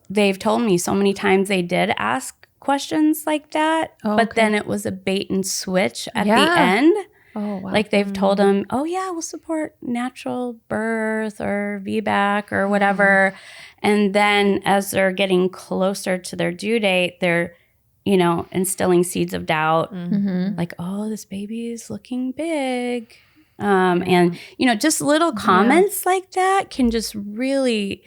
they've told me so many times they did ask questions like that, but then it was a bait and switch at the end. Oh, wow. Like, they've told them, oh yeah, we'll support natural birth or VBAC or whatever. And then as they're getting closer to their due date, they're, instilling seeds of doubt. Like, oh, this baby is looking big. And, just little comments like that can just really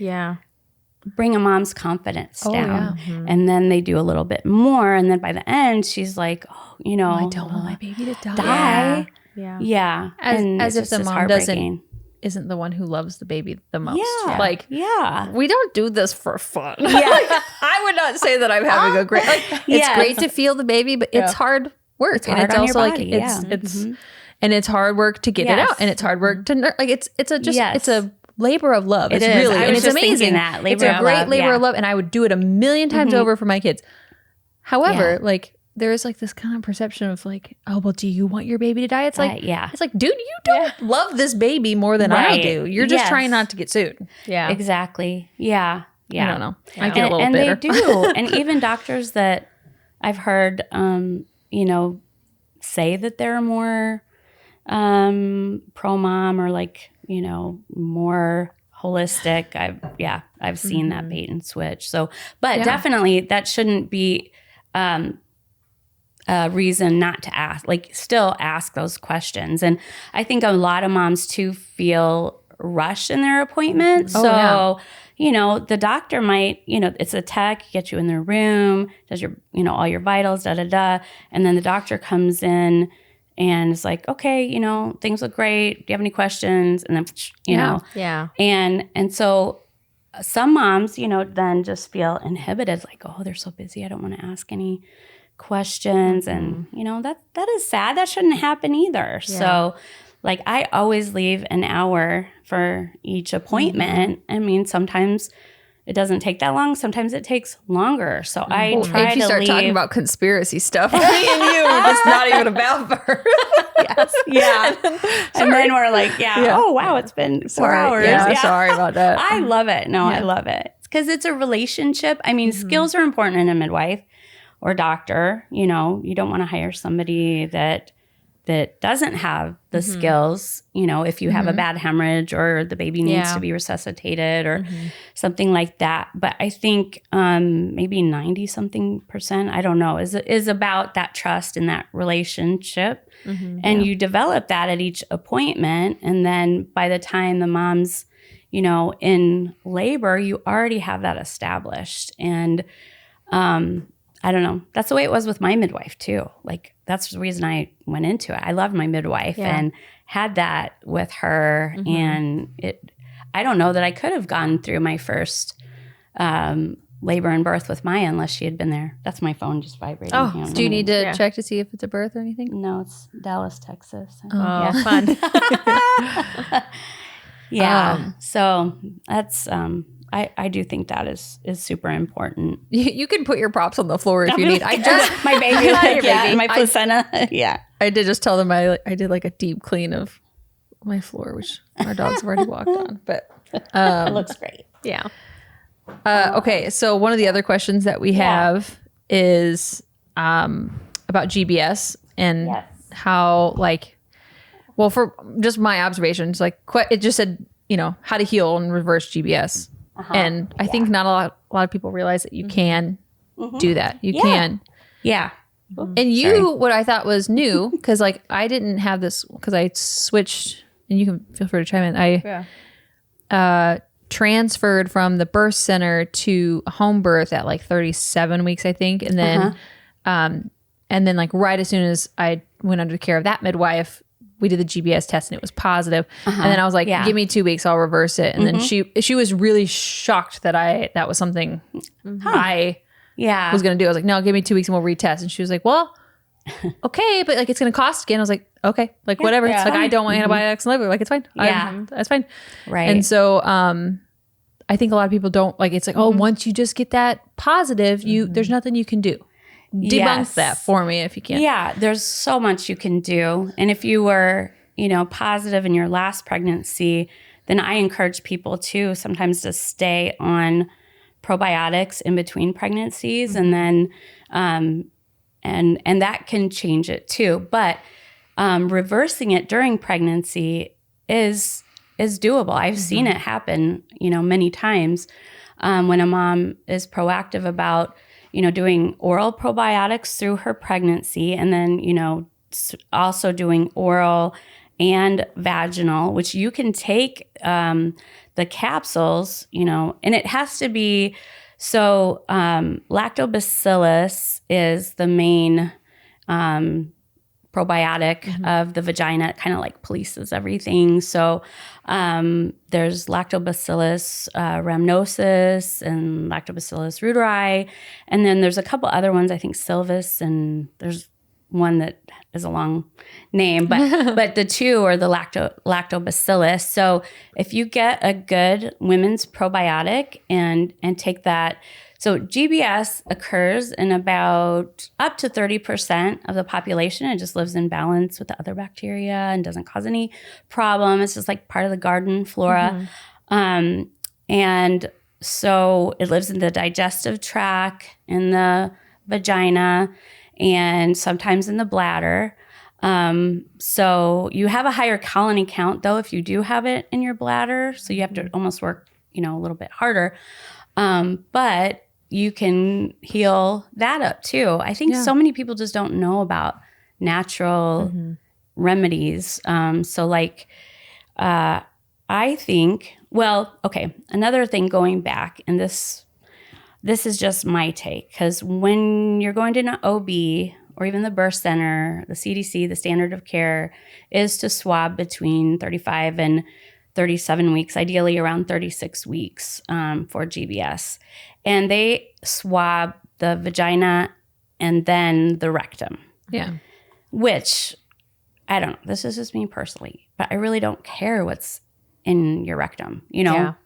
bring a mom's confidence down. And then they do a little bit more. And then by the end, she's like, oh, I don't want my baby to die. Yeah. As if the mom isn't the one who loves the baby the most. Yeah. Like, we don't do this for fun. Yeah. Like, I would not say that I'm having a great, like, it's great to feel the baby, but it's hard work. It's hard, and it's also like, it's and it's hard work to get it out, and it's hard work to, like, it's a labor of love. It's really, and it's amazing. It's a great labor of love, and I would do it a million times over for my kids. However, like, there is like this kind of perception of like, oh, well, do you want your baby to die? It's like, it's like, dude, you don't love this baby more than I do. You're just trying not to get sued. Yeah, exactly. Yeah. I don't know. I get a little bitter. They do. And even doctors that I've heard, say that they're more pro-mom or like, more holistic. I've seen that bait and switch. So, but definitely that shouldn't be a reason not to ask, like, still ask those questions. And I think a lot of moms too feel rushed in their appointment. The doctor might, it's a tech, get you in their room, does your, all your vitals, and then the doctor comes in and is like, okay, things look great. Do you have any questions? And then, And so some moms, then just feel inhibited, like, oh, they're so busy, I don't want to ask any questions. And that is sad. That shouldn't happen either. So like, I always leave an hour for each appointment. I mean, sometimes it doesn't take that long. Sometimes it takes longer. So I try if you to start leave. talking about conspiracy stuff, me and you are just not even about birth. Yes. Yeah. And then we're like, oh, wow, it's been 4 hours. Yeah, sorry about that. I love it. No, I love it. Because it's a relationship. I mean, skills are important in a midwife or doctor. You know, you don't want to hire somebody that doesn't have the skills, you know, if you have a bad hemorrhage or the baby needs to be resuscitated or something like that. But I think maybe 90-something%, I don't know, is about that trust in that relationship. And you develop that at each appointment. And then by the time the mom's, you know, in labor, you already have that established. And I don't know. That's the way it was with my midwife too. Like that's the reason I went into it. I loved my midwife and had that with her. And I don't know that I could have gone through my first labor and birth with Maya unless she had been there. That's my phone just vibrating. Oh, do you need to check to see if it's a birth or anything? No, it's Dallas, Texas. Fun. So that's I do think that is super important. You can put your props on the floor if you need. I just my baby, my placenta. I did just tell them I did like a deep clean of my floor, which our dogs have already walked on. But it looks great. Yeah. Okay, so one of the other questions that we have is about GBS and how for just my observations, it just said, you know, how to heal and reverse GBS. And I think not a lot of people realize that you can do that. You can. Yeah. And what I thought was new, because I didn't have this, because I switched, and you can feel free to chime in. I transferred from the birth center to home birth at 37 weeks, I think. And then, right as soon as I went under the care of that midwife, we did the GBS test and it was positive. And then I was like, give me 2 weeks, I'll reverse it. And then she was really shocked that that was something I was going to do. I was like, no, give me 2 weeks and we'll retest. And she was like, well, okay, but it's going to cost again. I was like, okay, whatever. It's I don't want antibiotics and liver. It's fine. That's fine. Right. And so, I think a lot of people don't it's once you just get that positive, there's nothing you can do. Debunk that for me if you can. Yeah, there's so much you can do. And if you were, you know, positive in your last pregnancy, then I encourage people too sometimes to stay on probiotics in between pregnancies, and then and that can change it too. But reversing it during pregnancy is doable. I've seen it happen, you know, many times when a mom is proactive about, you know, doing oral probiotics through her pregnancy, and then, you know, also doing oral and vaginal, which you can take the capsules, you know, and it has to be, so lactobacillus is the main probiotic of the vagina. It kind of polices everything. So there's lactobacillus rhamnosus and lactobacillus reuteri. And then there's a couple other ones, I think Silvis, and there's one that is a long name, but the two are the lactobacillus. So if you get a good women's probiotic and take that, so GBS occurs in about up to 30% of the population. It just lives in balance with the other bacteria and doesn't cause any problem. It's just part of the garden flora. And so it lives in the digestive tract, in the vagina, and sometimes in the bladder. So you have a higher colony count, though, if you do have it in your bladder. So you have to almost work, a little bit harder. But you can heal that up, too. I think so many people just don't know about natural remedies. I think, another thing going back, and this is just my take, because when you're going to an OB or even the birth center, the CDC, the standard of care is to swab between 35 and 37 weeks, ideally around 36 weeks for GBS. And they swab the vagina and then the rectum. Yeah. Which, I don't know, this is just me personally, but I really don't care what's in your rectum.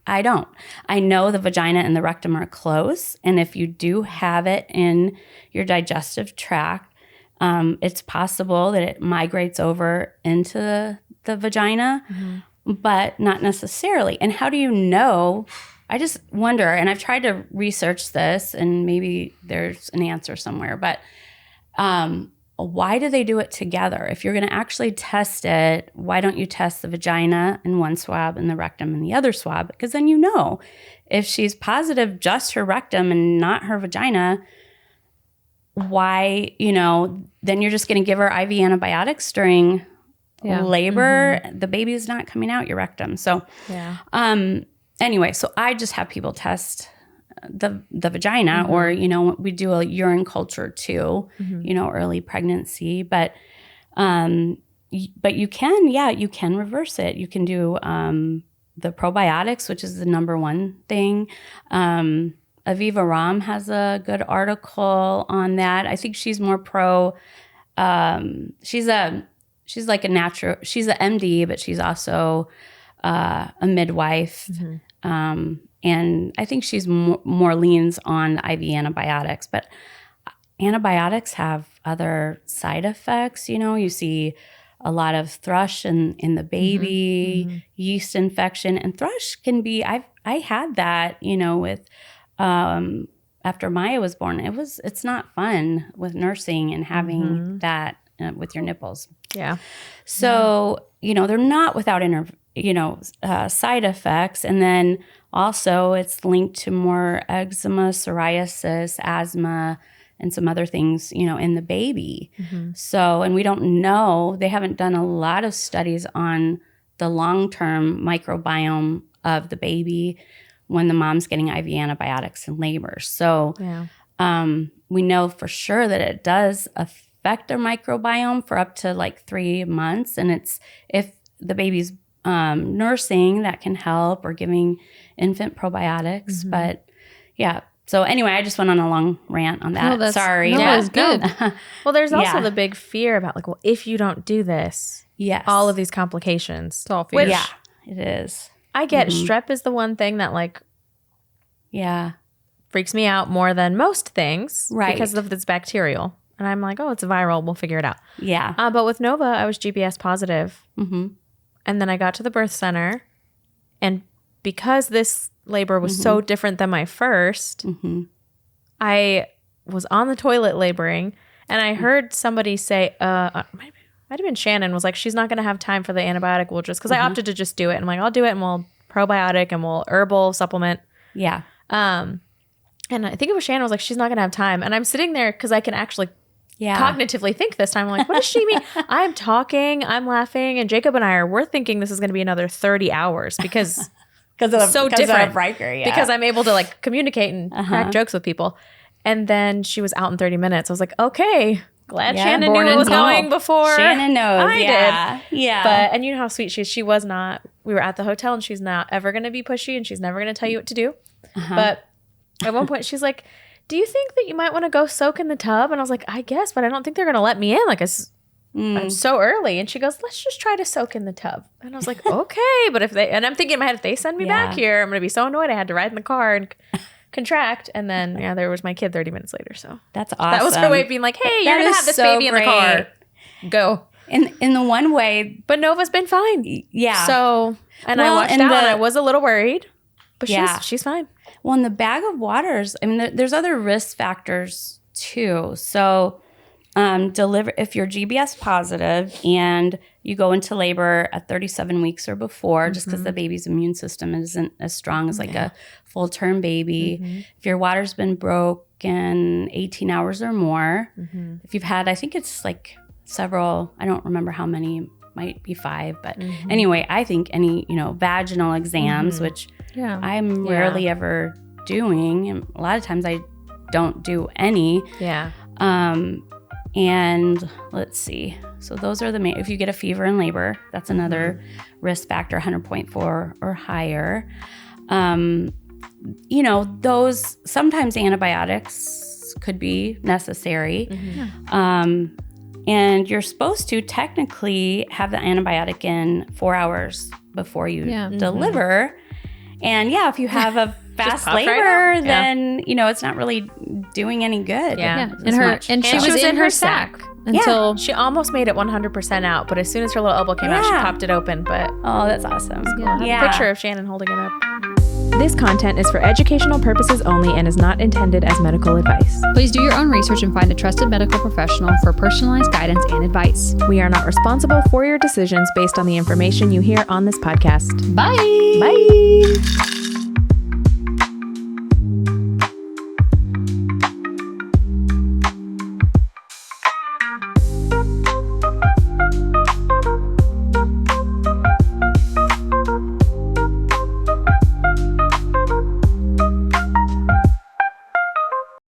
I don't. I know the vagina and the rectum are close. And if you do have it in your digestive tract, it's possible that it migrates over into the vagina, but not necessarily. And how do you know? I just wonder, and I've tried to research this, and maybe there's an answer somewhere, but why do they do it together? If you're going to actually test it, why don't you test the vagina in one swab and the rectum in the other swab? Because then if she's positive just her rectum and not her vagina, why, then you're just going to give her IV antibiotics during labor. The baby is not coming out your rectum. So, anyway, so I just have people test the vagina, or, we do a urine culture too, early pregnancy, but you can reverse it. You can do, the probiotics, which is the number one thing. Aviva Ram has a good article on that. I think she's more pro, she's like a natural, she's an MD, but she's also, a midwife. And I think she's more leans on IV antibiotics, but antibiotics have other side effects. You see a lot of thrush in the baby, yeast infection, and thrush can be, I had that, with, after Maya was born. It's not fun with nursing and having that with your nipples. Yeah. So, they're not without side effects. And then also it's linked to more eczema, psoriasis, asthma, and some other things, in the baby. So, and we don't know, they haven't done a lot of studies on the long-term microbiome of the baby when the mom's getting IV antibiotics in labor. So we know for sure that it does affect their microbiome for up to like 3 months. And it's, if the baby's nursing, that can help, or giving infant probiotics. But so anyway, I just went on a long rant on that. Sorry. No, that was good. Well, there's also the big fear about like, well, if you don't do this, all of these complications. It's all fear. Yeah, it is. I get strep is the one thing that like freaks me out more than most things, because of this bacterial. And I'm like, oh, it's viral. We'll figure it out. Yeah. But with Nova, I was GBS positive. And then I got to the birth center, and because this labor was so different than my first, I was on the toilet laboring, and I heard somebody say, might have been Shannon, was like, she's not going to have time for the antibiotic. We'll just, because I opted to just do it. And I'm like, I'll do it, and we'll probiotic, and we'll herbal supplement. Yeah. And I think it was Shannon was like, she's not going to have time. And I'm sitting there because I can actually cognitively think this time. I'm like, what does she mean? I'm talking, I'm laughing, and Jacob and we're thinking this is going to be another 30 hours because it's so different. Riker, because I'm able to like communicate and crack jokes with people. And then she was out in 30 minutes. I was like, okay, glad Shannon knew what was going before. Shannon knows. I did. Yeah. But, and you know how sweet she is. She was not, we were at the hotel, and she's not ever going to be pushy, and she's never going to tell you what to do. But at one point she's like, do you think that you might want to go soak in the tub? And I was like, I guess, but I don't think they're going to let me in. Like, I'm so early. And she goes, let's just try to soak in the tub. And I was like, okay. But and I'm thinking in my head, if they send me back here, I'm going to be so annoyed. I had to ride in the car and contract. And then, there was my kid 30 minutes later. So that's awesome. That was her way of being like, hey, you're going to have this baby in the car. Go. In the one way. But Nova's been fine. Yeah. So, and I watched out, and I was a little worried. But she's fine. Well, in the bag of waters, I mean, there's other risk factors too. So if you're GBS positive and you go into labor at 37 weeks or before, just because the baby's immune system isn't as strong as like a full-term baby. If your water's been broken 18 hours or more, if you've had, I think it's like several, I don't remember how many, might be 5. But anyway, I think any, vaginal exams, which I'm rarely ever doing. And a lot of times I don't do any. Yeah. And let's see. So those are the main, if you get a fever in labor, that's another risk factor, 100.4 or higher. Those, sometimes antibiotics could be necessary. And you're supposed to technically have the antibiotic in 4 hours before you deliver. And if you have a fast labor, then, it's not really doing any good. Yeah. And she was in her sac. Until she almost made it 100% out, but as soon as her little elbow came out, she popped it open. But that's awesome. Cool. I have a picture of Shannon holding it up. This content is for educational purposes only and is not intended as medical advice. Please do your own research and find a trusted medical professional for personalized guidance and advice. We are not responsible for your decisions based on the information you hear on this podcast. Bye. Bye.